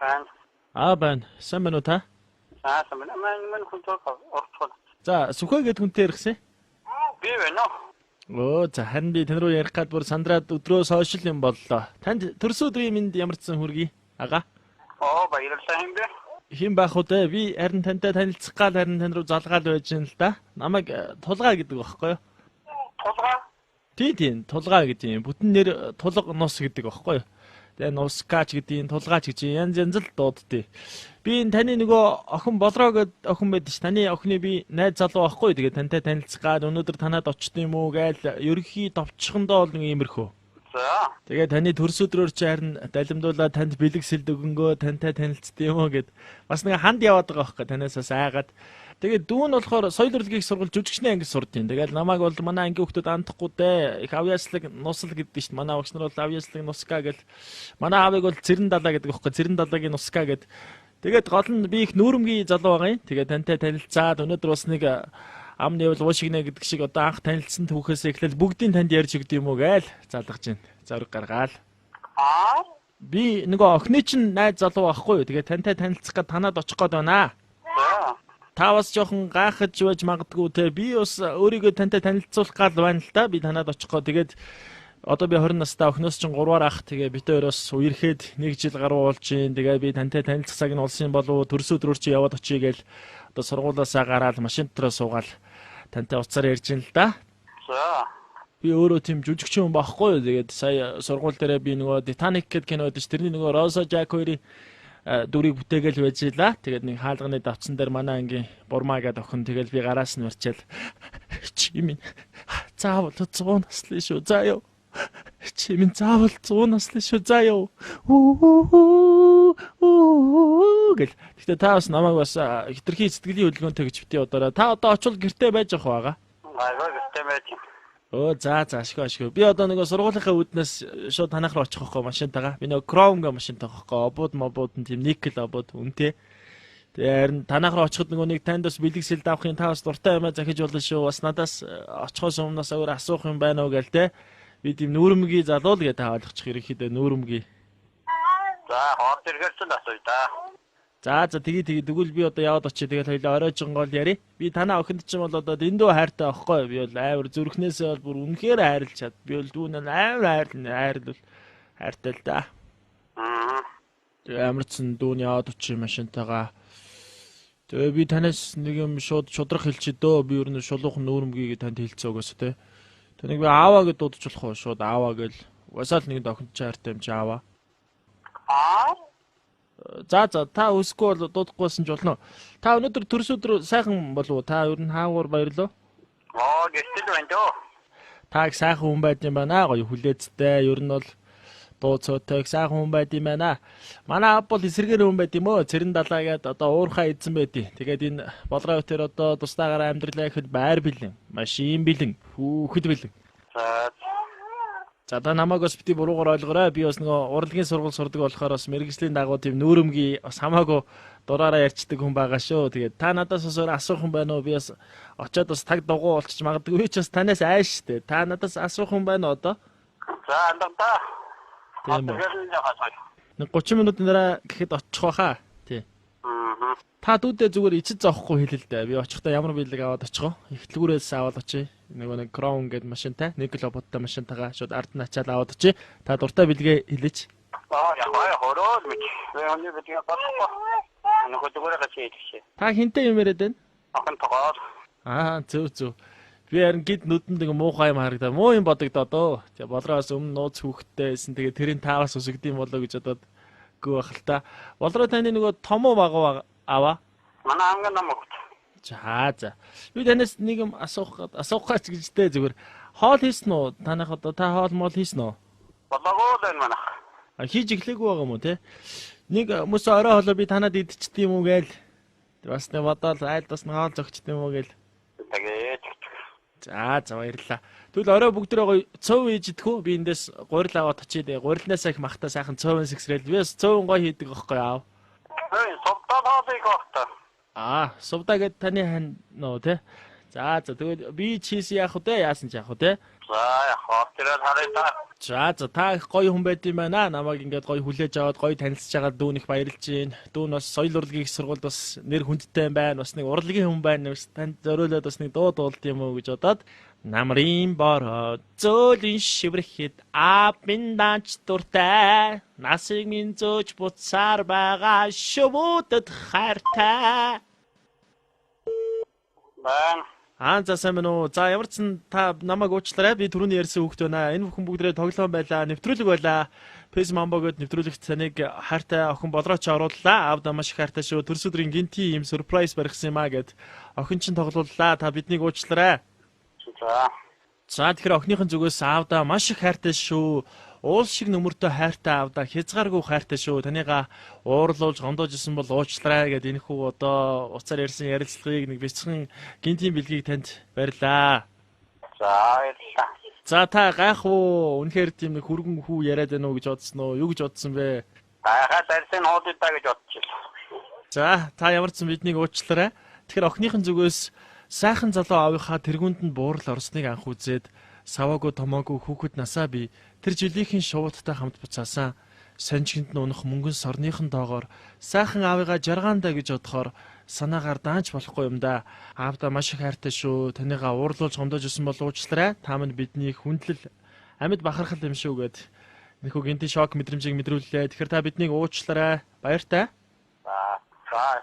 Сайн. Байна. Сайн байна уу та? Сайн байна. Мань хүнтэй орцгоо. За, Сүхэ гэдэг хүнтэй ирсэн. Би байна уу? Харин би тань руу ярих гад бүр сандраад өдрөөс хойш л юм боллоо. Танд төрсөн өдрийн минь ямарчсан хүргэе. Ага. Баярлалаа юм бэ. Хэн байх уу те? Би харин тантай танилцах гал харин тань руу залгаал байж юм л да. Намайг тулгаа гэдэг байхгүй юу? Тулгаа? Тийм, тулгаа гэдэг юм. Бүтэн нэр тулга нус гэдэг байхгүй юу? Тэгээ нускаач гэдэг, тулгаач гэж янз л дууддээ. Би энэ таны нөгөө охин болроо гэд охин байдаг ш. Таны охины би найз залуу байхгүй. Тэгээ тантай танилцах гад өнөөдөр танад очсон юм уу гээл ерөнхий товчхондоо бол нэг иймэрхүү. За. Тэгээ таны төрс өдрөөр чи харин далимдуулаад танд бэлэг сэлд өгөнгөө тантай танилцсан юм уу гэд бас нэг ханд яваад байгаа байхгүй танаасаас айгаад. Тэгээ дүүн болохоор соёл урлагийн сургууль жүжигчний анги сурдیں۔ Тэгээд намайг бол манай ангийн хүмүүс андахгүй дээ. Их авьяаслаг нусал гэдэг чинь манай багш нар бол авьяаслаг нуска гэл. Манай аавыг бол цэрэн далаа гэдэг байхгүй. Цэрэн далаагийн нуска гэд. Тэгээд гол нь би их нүүрэмгийн залуу байгаа юм. Тэгээд тантай танилцаад өнөөдөр бас нэг амны бол уушигнэ гэдэг шиг одоо анх танилцсан түүхээс эхлээл бүгдийн танд ярьж өгд юм уу гээл залгаж байна. Зориг гаргаал. Би нөгөө охины чинь найз залуу байхгүй юу. Тэгээд тантай танилцах гээд танад очих гээд байна. Та бас жоохон гайхаж байж магадгүй те. Би бас өөрийгөө тантай танилцуулах гал байна л да. Би танад очих гээд тэгээд одоо би 20 настай охиноос чинь 3-аар ах. Тэгээ бид хоёроос үерхэд 1 жил гаруй болж байна. Тэгээ би тантай танилцах цаг нь болсон болов уу? Төрс өдрөөр чи яваад очие гээл одоо сургуулаасаа гараад машин дотроо суугаал тантай уцаар ярьж ин л да. За. Би өөрөө тийм жүжигчин хүн байхгүй юу. Тэгээд сая сургууль дээрээ би нөгөө Titanic гэдэг кино байдаг ш. Тэрний нөгөө Rosa Jack хоёрын дүрийг бүтээгээл байжлаа. Тэгээд нэг хаалганы давцсан дээр манай ангийн бурмаа гэдэг охин тэгэл би гараас нь марчаал. Чи минь заавал 100 наслын шүү. За ёо. Чи минь заавал 100 наслын шүү. За ёо. Гэл. Гэтэ та бас намайг бас хитрхи сэтгэлийн хөдөлгөөнтэй гэж бити удаараа. Та одоо очвол гэртээ байж ах байгаа. Гэртээ байж. За ашгүй. Би одоо нэг сургуулийнхаа үүднээс шууд танах руу очих واخхой машинтайгаа. Би нэг Chrome-га машинтай واخхой. Обууд нь тийм никл обууд үнэтэй. Тэгээ харин танах руу очиход нэг танд бас бэлэг сэлд авахын та бас дуртай юмаа захиж болно шүү. Бас надаас очихоос өмнөөс өөр асуух юм байна уу гээл те. Би тийм нүүрэмгийн залуу л гэдэг ойлгочих ерөнхийдөө нүүрэмгийн. За хоол зэрэгсэн асууя та. За тэгээ тэгвэл би одоо яваад очие. Тэгэл хоёлаа оройжон гол яри. Би танаа охинд чинь бол одоо дэндүү хайртай байхгүй. Би бол амар зүрхнээсээ бол бүр үнэхээр хайрлж чад. Би бол дүүнээ амар хайрлал хайртай л да. Тэгээ амарчсан дүүн яваад очие машинтайгаа. Тэгээ би танаас нэг юм шудрах хэлчиhdөө. Би ер нь шулуухан нүүрэмгийг танд хэлцээ угаасаа те. Тэнийг би ааваа гэж дуудаж болох уу? Шууд ааваа гэл. Угаасаа л нэг охинд чи хайртай юм чи ааваа. За та өсөхгүй бол дуудахгүйсэн ч болно. Та өнөөдөр төрс өдөр сайхан болов уу? Та ер нь хаагуур баярлаа. Гэртэл байна дөө. Та их сайхан хүн байд юм байна. Гоё хүлээцтэй. Ер нь бол дуу цоотой сайхан хүн байд юм байна. Манай аав бол эсэргээр хүн байд юм өө. Цэрэн далаагаад одоо уурхаа эзэн байдیں۔ Тэгээд энэ болроо өтер одоо тусдаагаар амьдралаа ихэд байр бэлэн, машин бэлэн, хүүхэд бэлэн. За та намайг бас бити буруугаар ойлгоорой. Би бас нөгөө урлагийн сургууль сурдаг болохоор бас мэргэжлийн дагуу тийм нүүрэмгийн бас хамаагүй дураараа ярьцдаг хүн байгаа шүү. Тэгээд та надаас бас өөр асуух юм байна уу? Би бас очиод бас таг дугуй болчих магадгүй. Би ч бас танаас айш штэ. Та надаас асуух юм байна уу одоо? За андаа. Тийм үү. 30 минутын дараа гэхэд очих байхаа. Тий. Та дүүдээ зүгээр ичиж зоохгүй хэлээ л дээ. Би очихдаа ямар бэлэг аваад очихоо. Эхлэлгүүрээс аваад очие. Нэг Crown гэдэг машинтай, нэг лоботтой машинтайгаа шууд ард нь ачаал аваад очие. Та дуртай бэлгээ хэлээч. Яхаа хороод мэд. Өнөө бэлгээ батхгүй. Нөгөө зүгээр гачиж идчихэ. Та хинтээ юм яриад байна? Охин тоогоо. Зөв. Би харин гид нүдэнд нэг муухай юм харагдаа. Муу юм бодогдоо. Тэгээ болроос өмнө нууц хүүхдтэйсэн. Тэгээ тэрийн таавас үсгдэм болоо гэж бодоод гүү бах л та. Болроо таны нөгөө том уу багуу аваа? Манай ангийн ном өгч. За. Би танаас нэг юм асуух гэж дээ зүгээр. Хоол хийсэн үү? Танах одоо та хоол мол хийсэн үү? Болоогүй л байна манайх. Хийж эхлэегүй байгаа юм уу те? Нэг хүмүүс орой хоолоо би танад идчихдэг юм уу гээл. Бас нэг бодоод айлдас нь хоол зөгчдөг юм уу гээл. Тэгээд. За баярлалаа. Тэгвэл орой бүгдээ гоё цөв хийж идэх үү? Би эндээс гурил аваад очие дээ. Гурилнаас их махтаа сайхан цөв сэгсрэл. Би бас цөв гоё хийдэг байхгүй аав. Сувтаа хоолыг авах. Сувтаа гэд таны хан нөө те. За тэгвэл би чиз яах вэ? Яасан ч яах вэ те? За яах вэ? Тэр хараа та. За та их гоё хүн байд юм байна. Намайг ингээд гоё хүлээж аваад гоё танилцж байгаа дүүн их баярлж байна. Дүүн бас соёл урлагийн их сургуульд бас нэр хүндтэй байна. Бас нэг урлагийн хүн байна. Бас танд зориулаад бас нэг дуу дуулд юм уу гэж бодоод намрын бороо зөөлөн шиврэхэд апин данч дуртай. Насыг минь зөөж буцаар байгаа шөвөдөд хайртай. Бан. За сайн байна уу? За ямар ч сан та намайг уучлаарай. Би түрүүний ярьсан хүүхэд байна. Энэ бүхэн бүгдээ тоглоом байлаа. Нэвтрүүлэг байлаа. Пэс мамбогод нэвтрүүлэгт таныг хайртай охин болрооч орууллаа. Аавда маш их хайртай шүү. Төрс өдрийн гинти юм сюрприз барьсан юм аа гэд. Охин чинь тоглууллаа. Та биднийг уучлаарай. За тэгэхээр охиныхын зүгээс аавда маш их хайртай шүү. Уул шиг нөмөртөө хайртай аавда хязгааргүй хайртай шүү. Танийга уурлуулж гомдоож исэн бол уучлаарай гэд энэ хүү одоо уцаар ярьсан ярилцлагыг нэг бяцхан гинтийн бэлгийг танд барьлаа. За баярлалаа. За та гайх уу? Үнэхээр тийм нэг хүргэн хүү яриад байна уу гэж бодсон уу? Юу гэж бодсон бэ? Гайхаад арьсан хуудаа гэж бодчихлоо. За та ямар ч биднийг уучлаарай. Тэгэхээр охиныхын зүгээс сайхан залуу аавынхаа тэргүүнд нь буурал орсныг анх үзээд саваагүй томоогүй хүүхэд насаа би тэр жилийнхэн шуудтай хамт буцаасан. Санжинд нь унах мөнгөн сорныхон доогоор сайхан аавыгаа жаргаандаа гэж бодохоор санаагаар даанч болохгүй юм да. Аавда маш их хайртай шүү. Танийгаа уурлуулж гомдоож исэн бол уучлаарай. Та минь бидний хүндлэл амьд бахархал юм шүү гэд. Нөхөө гинти шок мэдрэмжийг мэдрүүллээ. Тэгэхээр та биднийг уучлаарай. Баяртай. За